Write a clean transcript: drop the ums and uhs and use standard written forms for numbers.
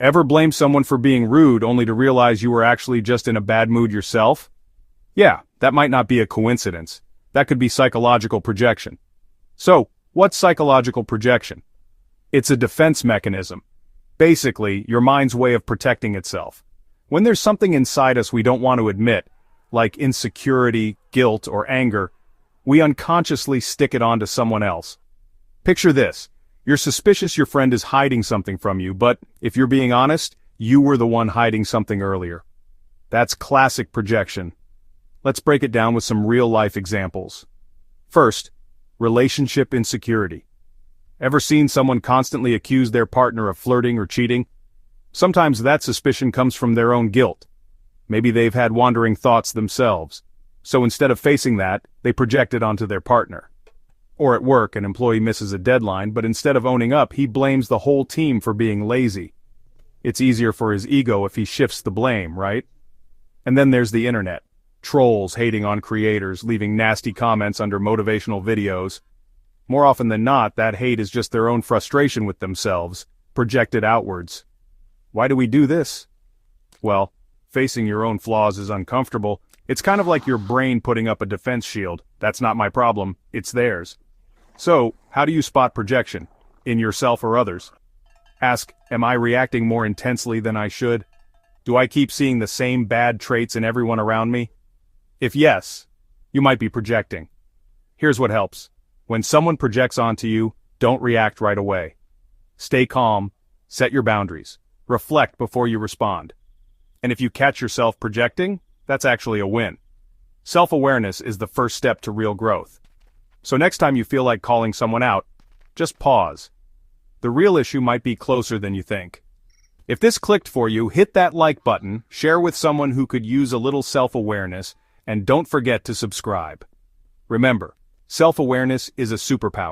Ever blame someone for being rude only to realize you were actually just in a bad mood yourself? Yeah, that might not be a coincidence. That could be psychological projection. So, what's psychological projection? It's a defense mechanism. Basically, your mind's way of protecting itself. When there's something inside us we don't want to admit, like insecurity, guilt, or anger, we unconsciously stick it onto someone else. Picture this. You're suspicious your friend is hiding something from you, but, if you're being honest, you were the one hiding something earlier. That's classic projection. Let's break it down with some real-life examples. First, relationship insecurity. Ever seen someone constantly accuse their partner of flirting or cheating? Sometimes that suspicion comes from their own guilt. Maybe they've had wandering thoughts themselves. So instead of facing that, they project it onto their partner. Or at work, an employee misses a deadline, but instead of owning up, he blames the whole team for being lazy. It's easier for his ego if he shifts the blame, right? And then there's the internet. Trolls hating on creators, leaving nasty comments under motivational videos. More often than not, that hate is just their own frustration with themselves, projected outwards. Why do we do this? Well, facing your own flaws is uncomfortable. It's kind of like your brain putting up a defense shield. That's not my problem, it's theirs. So, how do you spot projection? In yourself or others? Ask, am I reacting more intensely than I should? Do I keep seeing the same bad traits in everyone around me? If yes, you might be projecting. Here's what helps. When someone projects onto you, don't react right away. Stay calm, set your boundaries, reflect before you respond. And if you catch yourself projecting, that's actually a win. Self-awareness is the first step to real growth. So next time you feel like calling someone out, just pause. The real issue might be closer than you think. If this clicked for you, hit that like button, share with someone who could use a little self-awareness, and don't forget to subscribe. Remember, self-awareness is a superpower.